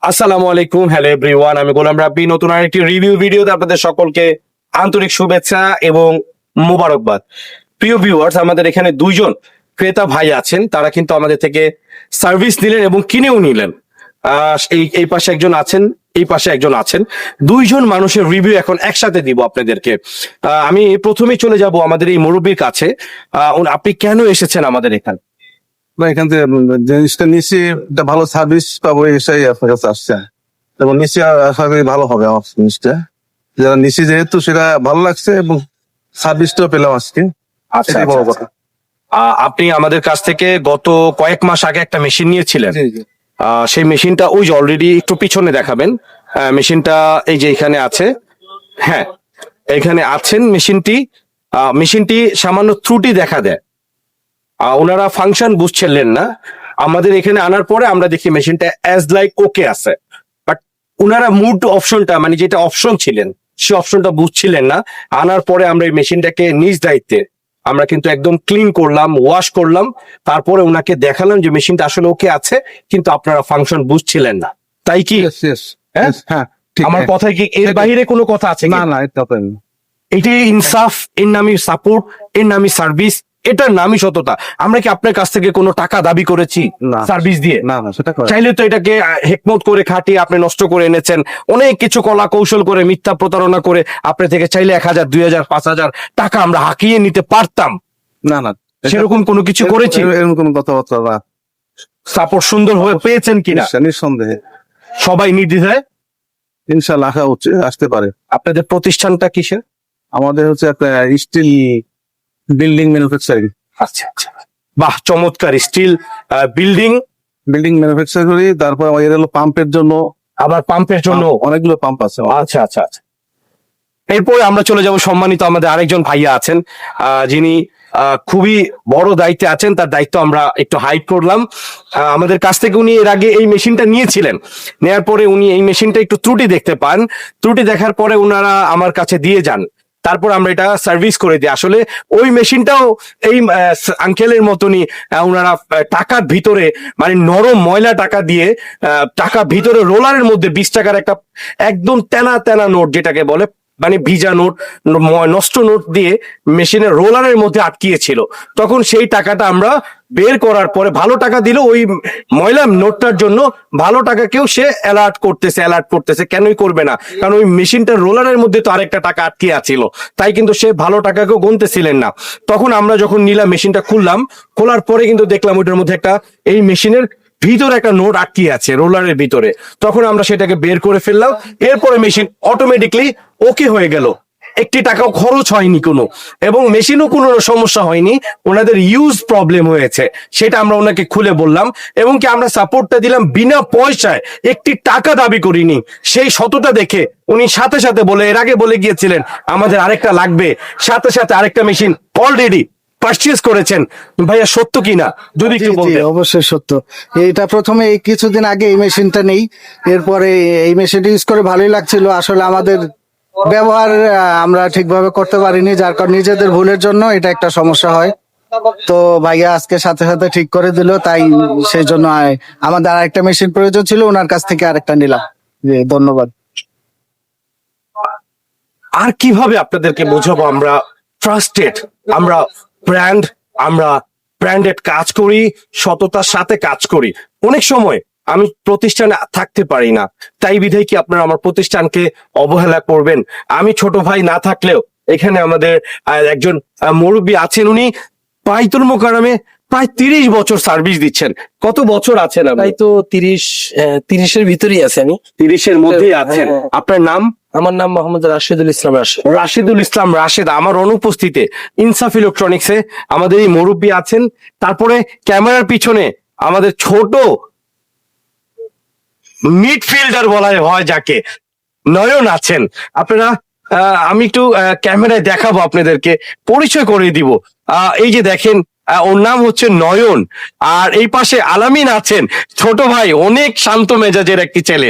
আসসালামু আলাইকুম, hello everyone, আমি গোলাম রাব্বি। নতুন আরেকটি রিভিউ ভিডিওতে আপনাদের সকলকে আন্তরিক শুভেচ্ছা এবং মোবারকবাদ। প্রিয় ভিউয়ার্স, আমাদের এখানে দুইজন ক্রেতা ভাই আছেন, তারা কিন্তু আমাদের থেকে সার্ভিস নিলেন এবং কিনেও নিলেন। এই এই পাশে একজন আছেন, এই পাশে একজন আছেন, দুইজন মানুষের রিভিউ এখন একসাথে দিব আপনাদেরকে। আমি প্রথমেই চলে যাব আমাদের এই মুরব্বীর কাছে। আপনি কেন এসেছেন আমাদের এখানে? না, এখান থেকে জিনিসটা নিচ্ছি, একটা ভালো সার্ভিস পাবো এসেই আপনার কাছে আসছে এবং নিচ্ছি আশা করি ভালো হবে আমার জিনিসটা। যারা নিচ্ছি যেহেতু সেটা ভালো লাগছে এবং সার্ভিসটাও পেলাম আজকে। আচ্ছা, এটাই বড় কথা। আপনি আমাদের কাছ থেকে গত কয়েক মাস আগে একটা মেশিন নিয়েছিলেন। জি, জি। সেই মেশিনটা ওই যে অলরেডি একটু পিছনে দেখাবেন। মেশিনটা এই যে এখানে আছে। হ্যাঁ, এখানে আছেন মেশিনটি সামান্য ত্রুটি দেখা দেয়। ওনারা ফাংশন বুঝছিলেন না। আমাদের এখানে আনার পরে আমরা দেখি মেশিনটা অ্যাজ লাইক ওকে আছে, বাট ওনারা মুড অপশনটা, মানে যেটা অপশন ছিলেন সেই অপশনটা বুঝছিলেন না। আনার পরে আমরা এই মেশিনটাকে নিজ দায়িত্বে আমরা কিন্তু একদম ক্লিন করলাম, ওয়াশ করলাম, তারপরে ওনাকে দেখালাম যে মেশিনটা আসলে ওকে আছে, কিন্তু আপনারা ফাংশন বুঝছিলেন না, তাই কি? Yes, yes, হ্যাঁ? yes, হ্যাঁ, ঠিক, আমার হ্যাঁ। কথায় কি এর বাইরে কোনো কথা আছে কি? না, না, এটা তো না। এটাই ইনসাফ, এর নামই সাপোর্ট, এর নামই সার্ভিস, এটার নামই সততা। আমরা কি আপনার কাছ থেকে কোনো টাকা দাবি করেছি না। সার্ভিস দিয়ে? না, না, সেটা করে। চাইলে তো এটাকে হেকমত করে খাটিয়ে আপনি নষ্ট করে এনেছেন, অনেক কিছু কলা কৌশল করে, মিথ্যা প্রতারণা করে আপনি থেকে চাইলে 1,000, 2,000, 5,000 টাকা আমরা হাঁকিয়ে নিতে পারতাম। না, না, সেরকম কোনো কিছু করেছি? এরকম কোনো কথাবার্তা না। সাপোর্ট সুন্দর হয়ে পেয়েছেন কিনা? নিঃসন্দেহে সবাই নির্দ্বিধায়? ইনশাল্লাহ আশা হচ্ছে আসতে পারে। আপনাদের প্রতিষ্ঠানটা কিসের? আমাদের হচ্ছে একটা স্টিল বিল্ডিং ম্যানুফ্যাকচারিং। আচ্ছা আচ্ছা, বাহ, চমৎকার। স্টিল বিল্ডিং ম্যানুফ্যাকচার করি। তারপর এর হলো পাম্পের জন্য, আবার পাম্পের জন্য। অনেকগুলো পাম্প আছে। আচ্ছা আচ্ছা আচ্ছা। এরপরে আমরা চলে যাব, সম্মানিত আমাদের আরেকজন ভাইয়া আছেন, যিনি খুবই বড় দায়িত্বে আছেন। তার দায়িত্ব আমরা একটু হাইড করলাম। আমাদের কাছ থেকে উনি এর আগে এই মেশিনটা নিয়েছিলেন। নেয়ার পরে উনি এই মেশিনটা একটু ত্রুটি দেখতে পান। ত্রুটি দেখার পরে ওনারা আমার কাছে দিয়ে যান। তারপর আমরা এটা সার্ভিস করে দিই। আসলে ওই মেশিনটাও এই আঙ্কেলের মতনই, ওনারা টাকার ভিতরে, মানে নরম ময়লা টাকা দিয়ে, টাকা ভিতরে রোলারের মধ্যে 20 টাকার একটা একদম তেনা তেনা নোট, যেটাকে বলে মানে ভিজা নোট, নষ্ট নোট দিয়ে মেশিনের রোলারের মধ্যে আটকিয়েছিল। তখন সেই টাকাটা আমরা বের করার পরে, ভালো টাকা দিল ওই ময়লা নোটটার জন্য, ভালো টাকাকেও সে অ্যালার্ট করতেছে। কেনই করবে না? কারণ ওই মেশিনটার রোলারের মধ্যে তো আরেকটা টাকা আটকে আছিল, তাই কিন্তু সে ভালো টাকাকেও গুনতেছিলেন না। তখন আমরা যখন নিলাম, মেশিনটা খুললাম, খোলার পরে কিন্তু দেখলাম ওইটার মধ্যে একটা, এই মেশিনের ভিতরে একটা নোট আটকে আছে রোলারের ভিতরে। তখন আমরা সেটাকে বের করে ফেললাম। এরপরে মেশিন অটোমেটিকলি ওকে হয়ে গেল, একটি টাকাও খরচ হয়নি কোনো, এবং মেশিনও কোনো সমস্যা হয়নি। ওনাদের ইউজ প্রবলেম হয়েছে, সেটা আমরা ওনাকে খুলে বললাম, এবং কি আমরা সাপোর্টটা দিলাম বিনা পয়সায়, একটি টাকা দাবি করিনি। সেই সততা দেখে উনি সাথে সাথে বলে, এর আগে বলে গিয়েছিলেন আমাদের আরেকটা লাগবে, সাথে সাথে আরেকটা মেশিন অলরেডি পারচেজ করেছেন। ভাইয়া সত্য কিনা যদি একটু জি, বলতেন। অবশ্যই সত্য। এটা প্রথমে এই কিছুদিন আগে এই মেশিনটা নেই, এরপরে এই মেশিনটা ইউজ করে ভালোই লাগছিল। আসলে আমাদের ব্যবহার আমরা ঠিকভাবে করতে পারিনি, যার কারণে নিজেদের ভুলের জন্য এটা একটা সমস্যা হয়। তো ভাইয়া আজকে সাথে সাথে ঠিক করে দিল, তাই সেই জন্য আমাদের আরেকটা মেশিন প্রয়োজন ছিল, ওনার কাছ থেকে আরেকটা নিলাম। জি, ধন্যবাদ। আর কিভাবে আপনাদেরকে বোঝাবো আমরা ট্রাস্টেড, আমরা ব্র্যান্ড, আমরা ব্র্যান্ডেড কাজ করি, সততার সাথে কাজ করি। অনেক সময় আমি প্রতিষ্ঠানে থাকতে পারি না, তাই বিধায় কি আপনারা আমার প্রতিষ্ঠানকে অবহেলা করবেন? আমি ছোট ভাই না থাকলেও এখানে আমাদের একজন মুরব্বী আছেন, উনি বাইতুল মোকাররমে প্রায় 30 বছর সার্ভিস দিচ্ছেন। কত বছর আছেন আপনি? তাই তো 30-এর ভিতরেই আছে আমি। 30-এর মধ্যেই আছেন। হ্যাঁ। আপনার নাম? আমার নাম মোহাম্মদ রাশেদুল ইসলাম রাশেদ। রাশিদুল ইসলাম রাশেদ। আমার অনুপস্থিতে ইনসাফ ইলেকট্রনিক্সে আমাদের এই মুরব্বী আছেন। তারপরে ক্যামেরার পিছনে আমাদের ছোট মিডফিল্ডার বলা হয় যাকে, নয়ন আছেন। আপনারা আমি একটু ক্যামেরায় দেখাবো, আপনাদেরকে পরিচয় করে দিব। এই যে দেখেন, ওর নাম হচ্ছে নয়ন। আর এই পাশে আলামিন আছেন, ছোট ভাই, অনেক শান্ত মেজাজের একটি ছেলে।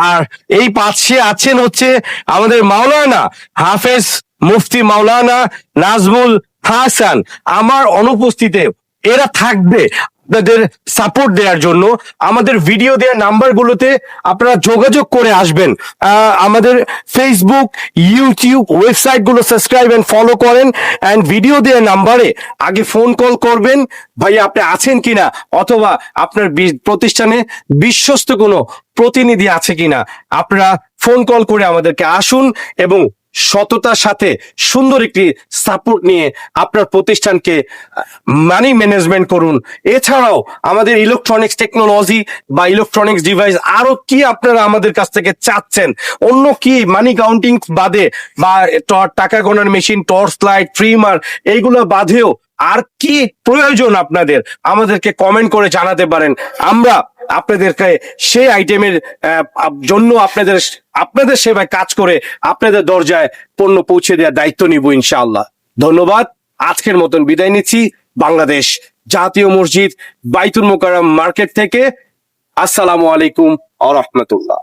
আর এই পাশে আছেন হচ্ছে আমাদের মাওলানা হাফেজ মুফতি মাওলানা নাজমুল হাসান। আমার অনুপস্থিতিতে এরা থাকবে। আপনাদের সাপোর্ট দেওয়ার জন্য। আমাদের ভিডিও দেওয়ার নাম্বারগুলোতে আপনারা যোগাযোগ করে আসবেন। আমাদের ফেসবুক, ইউটিউব, ওয়েবসাইট গুলো সাবস্ক্রাইব এন্ড ফলো করেন, এন্ড ভিডিও দেওয়ার নাম্বারে আগে ফোন কল করবেন, ভাই আপনি আছেন কিনা, অথবা আপনার প্রতিষ্ঠানে বিশ্বস্ত কোনো প্রতিনিধি আছে কিনা। আপনারা ফোন কল করে আমাদেরকে আসুন এবং সততার সাথে সুন্দর একটি সাপোর্ট নিয়ে আপনার প্রতিষ্ঠানকে মানি ম্যানেজমেন্ট করুন। এছাড়াও আমাদের ইলেকট্রনিক্স টেকনোলজি বা ইলেকট্রনিক্স ডিভাইস আরো কি আপনারা আমাদের কাছ থেকে চাচ্ছেন, অন্য কি মানি কাউন্টিং বাদে বা টাকা গোনার মেশিন, টর্চ লাইট, ট্রিমার, এইগুলো বাদেও আর কি প্রয়োজন আপনাদের, আমাদেরকে কমেন্ট করে জানাতে পারেন। আমরা আপনাদেরকে সেই আইটেমের জন্য আপনাদের সেবায় কাজ করে আপনাদের দরজায় পণ্য পৌঁছে দেওয়ার দায়িত্ব নিব ইনশাআল্লাহ। ধন্যবাদ। আজকের মতন বিদায় নিচ্ছি বাংলাদেশ জাতীয় মসজিদ বাইতুল মোকাররম মার্কেট থেকে। আসসালামু আলাইকুম ওয়া রাহমাতুল্লাহ।